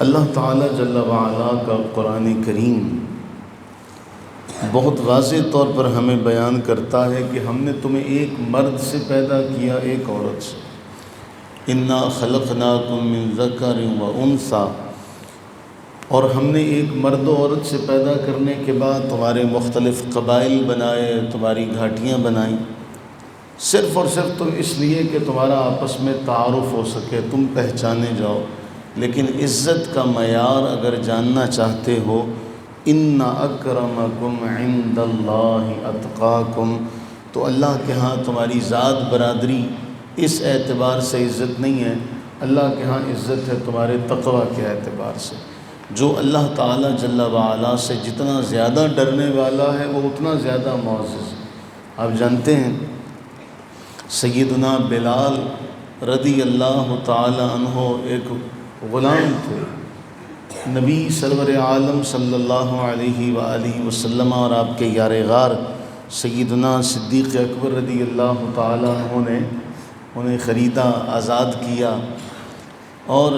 اللہ تعالیٰ جل وعلا کا قرآن کریم بہت واضح طور پر ہمیں بیان کرتا ہے کہ ہم نے تمہیں ایک مرد سے پیدا کیا، ایک عورت سے۔ انا خلقناکم من ذکر و انثی، اور ہم نے ایک مرد و عورت سے پیدا کرنے کے بعد تمہارے مختلف قبائل بنائے، تمہاری گھاٹیاں بنائیں، صرف اور صرف تم اس لیے کہ تمہارا آپس میں تعارف ہو سکے، تم پہچانے جاؤ۔ لیکن عزت کا معیار اگر جاننا چاہتے ہو، ان اکرمکم عند اللہ اتقاکم، تو اللہ کے ہاں تمہاری ذات برادری اس اعتبار سے عزت نہیں ہے، اللہ کے ہاں عزت ہے تمہارے تقوی کے اعتبار سے۔ جو اللہ تعالیٰ جل وعلا سے جتنا زیادہ ڈرنے والا ہے وہ اتنا زیادہ معزز ہے۔ آپ جانتے ہیں سیدنا بلال رضی اللہ تعالی عنہ ایک غلام تھے، نبی سرور عالم صلی اللہ علیہ وآلہ وسلم اور آپ کے یار غار سیدنا صدیق اکبر رضی اللہ تعالی عنہ نے انہیں خریدا، آزاد کیا، اور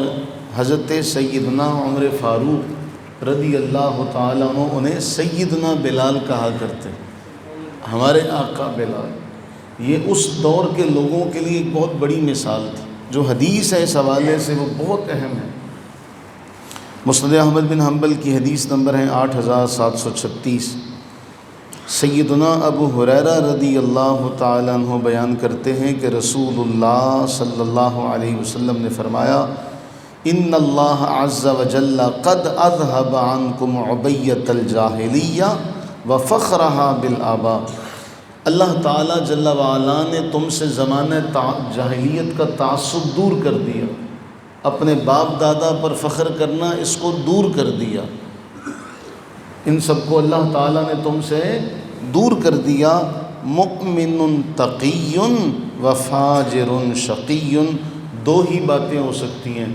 حضرت سیدنا عمر فاروق رضی اللہ تعالی عنہ انہیں سیدنا بلال کہا کرتے، ہمارے آقا بلال۔ یہ اس دور کے لوگوں کے لیے ایک بہت بڑی مثال تھی۔ جو حدیث ہے اس حوالے سے وہ بہت اہم ہے۔ مسند احمد بن حنبل کی حدیث نمبر ہے 8736۔ سیدنا ابو ہریرہ رضی اللہ تعالیٰ عنہ بیان کرتے ہیں کہ رسول اللہ صلی اللہ علیہ وسلم نے فرمایا، ان اللہ عز وجل قد اذهب عنکم عبیۃ الجاہلیہ وفخرها بالآباء۔ اللہ تعالیٰ جل وعلا نے تم سے زمانہ جاہلیت کا تعصب دور کر دیا، اپنے باپ دادا پر فخر کرنا اس کو دور کر دیا، ان سب کو اللہ تعالیٰ نے تم سے دور کر دیا۔ مؤمن تقی و فاجر شقی، دو ہی باتیں ہو سکتی ہیں،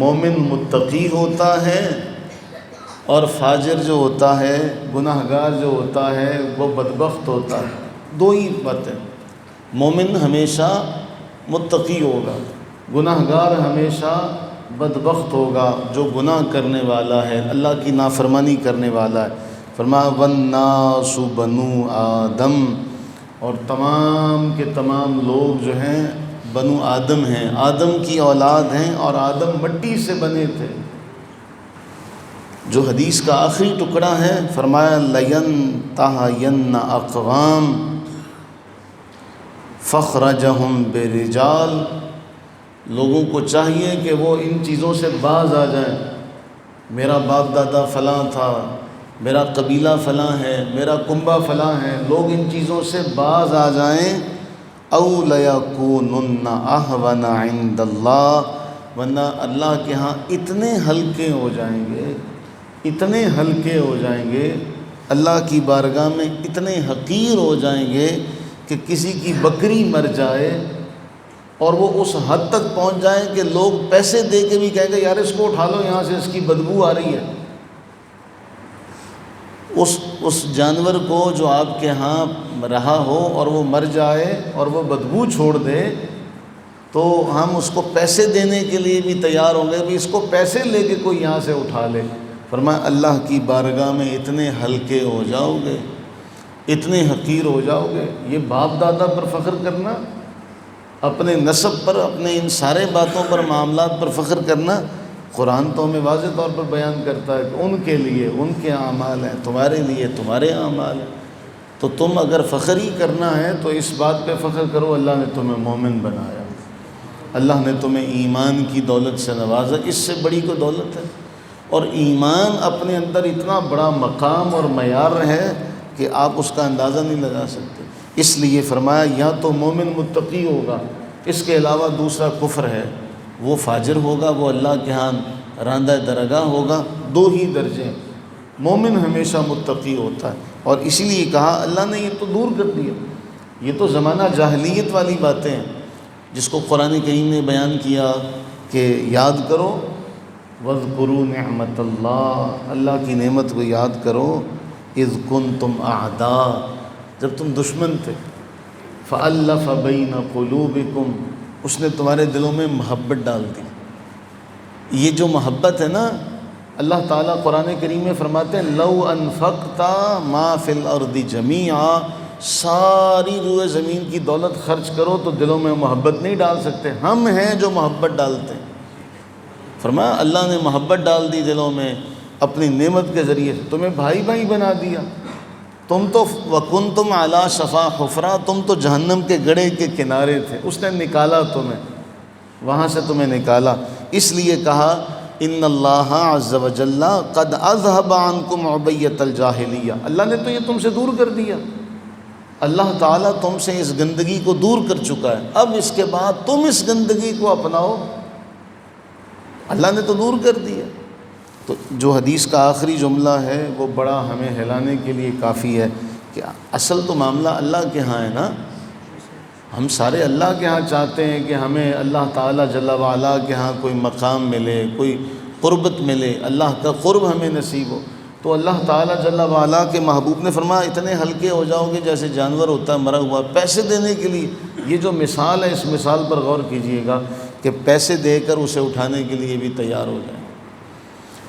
مومن متقی ہوتا ہے اور فاجر جو ہوتا ہے، گناہ گار جو ہوتا ہے وہ بدبخت ہوتا ہے۔ دو ہی باتیں، مومن ہمیشہ متقی ہوگا، گناہ گار ہمیشہ بدبخت ہوگا۔ جو گناہ کرنے والا ہے، اللہ کی نافرمانی کرنے والا ہے، فرمایا والناس بنو آدم، اور تمام کے تمام لوگ جو ہیں بنو آدم ہیں، آدم کی اولاد ہیں، اور آدم مٹی سے بنے تھے۔ جو حدیث کا آخری ٹکڑا ہے، فرمایا لَيَنْتَهَيَنَّ أَقْوَامٌ فَخْرَجَهُمْ بِرِجَالٍ، لوگوں کو چاہیے کہ وہ ان چیزوں سے باز آ جائیں، میرا باپ دادا فلاں تھا، میرا قبیلہ فلاں ہے، میرا کنبہ فلاں ہے، لوگ ان چیزوں سے باز آ جائیں۔ أَوْ لَيَكُونُنَّ أَهْوَنَ عِنْدَ اللَّهِ، ورنہ اللہ کے ہاں اتنے ہلکے ہو جائیں گے، اتنے ہلکے ہو جائیں گے، اللہ کی بارگاہ میں اتنے حقیر ہو جائیں گے کہ کسی کی بکری مر جائے اور وہ اس حد تک پہنچ جائیں کہ لوگ پیسے دے کے بھی کہیں گے یار اس کو اٹھا لو یہاں سے، اس کی بدبو آ رہی ہے۔ اس جانور کو جو آپ کے ہاں رہا ہو اور وہ مر جائے اور وہ بدبو چھوڑ دے تو ہم اس کو پیسے دینے کے لیے بھی تیار ہوں گے، بھی اس کو پیسے لے کے کوئی یہاں سے اٹھا لے۔ فرمایا اللہ کی بارگاہ میں اتنے ہلکے ہو جاؤ گے، اتنے حقیر ہو جاؤ گے۔ یہ باپ دادا پر فخر کرنا، اپنے نسب پر، اپنے ان سارے باتوں پر، معاملات پر فخر کرنا، قرآن تو ہمیں واضح طور پر بیان کرتا ہے کہ ان کے لیے ان کے اعمال ہیں، تمہارے لیے تمہارے اعمال ہیں۔ تو تم اگر فخر ہی کرنا ہے تو اس بات پہ فخر کرو اللہ نے تمہیں مومن بنایا، اللہ نے تمہیں ایمان کی دولت سے نوازا، اس سے بڑی کوئی دولت ہے؟ اور ایمان اپنے اندر اتنا بڑا مقام اور معیار ہے کہ آپ اس کا اندازہ نہیں لگا سکتے۔ اس لیے فرمایا یا تو مومن متقی ہوگا، اس کے علاوہ دوسرا کفر ہے، وہ فاجر ہوگا، وہ اللہ کے ہاں راندہ درگاہ ہوگا۔ دو ہی درجے، مومن ہمیشہ متقی ہوتا ہے، اور اسی لیے کہا اللہ نے یہ تو دور کر دیا، یہ تو زمانہ جاہلیت والی باتیں ہیں جس کو قرآن کریم نے بیان کیا کہ یاد کرو، وَاذْكُرُوا نِعْمَةَ اللَّهِ، اللہ کی نعمت کو یاد کرو، اذ کنتم اعداء، جب تم دشمن تھے، فَأَلَّفَ بَيْنَ قُلُوبِكُمْ، اس نے تمہارے دلوں میں محبت ڈال دی، یہ جو محبت ہے نا، اللہ تعالیٰ قرآن کریم میں فرماتے ہیں لو انفقت ما فی الارض جمیعا، ساری روئے زمین کی دولت خرچ کرو تو دلوں میں محبت نہیں ڈال سکتے، ہم ہیں جو محبت ڈالتے ہیں۔ فرمایا اللہ نے محبت ڈال دی دلوں میں اپنی نعمت کے ذریعے سے، تمہیں بھائی بھائی بنا دیا۔ تم تو وَكُنْتُمْ عَلَىٰ شَفَا حُفْرَةٍ، تم تو جہنم کے گڑھے کے کنارے تھے، اس نے نکالا تمہیں، وہاں سے تمہیں نکالا۔ اس لیے کہا ان اللہ عز وجل قد اذهب عنکم عبیۃ الجاہلیہ، اللہ نے تو یہ تم سے دور کر دیا، اللہ تعالیٰ تم سے اس گندگی کو دور کر چکا ہے، اب اس کے بعد تم اس گندگی کو اپناؤ، اللہ نے تو دور کر دیا۔ تو جو حدیث کا آخری جملہ ہے وہ بڑا ہمیں ہلانے کے لیے کافی ہے کہ اصل تو معاملہ اللہ کے ہاں ہے نا، ہم سارے اللہ کے ہاں چاہتے ہیں کہ ہمیں اللہ تعالیٰ جل وعلا کے ہاں کوئی مقام ملے، کوئی قربت ملے، اللہ کا قرب ہمیں نصیب ہو۔ تو اللہ تعالیٰ جل وعلا کے محبوب نے فرمایا اتنے ہلکے ہو جاؤ گے جیسے جانور ہوتا ہے مرا ہوا، پیسے دینے کے لیے۔ یہ جو مثال ہے اس مثال پر غور کیجئے گا کہ پیسے دے کر اسے اٹھانے کے لیے بھی تیار ہو جائیں۔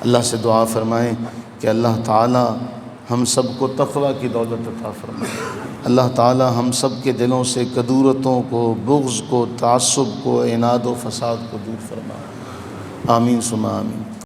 اللہ سے دعا فرمائیں کہ اللہ تعالیٰ ہم سب کو تقوی کی دولت عطا فرمائے، اللہ تعالیٰ ہم سب کے دلوں سے کدورتوں کو، بغض کو، تعصب کو، عناد و فساد کو دور فرمائے، آمین ثم آمین۔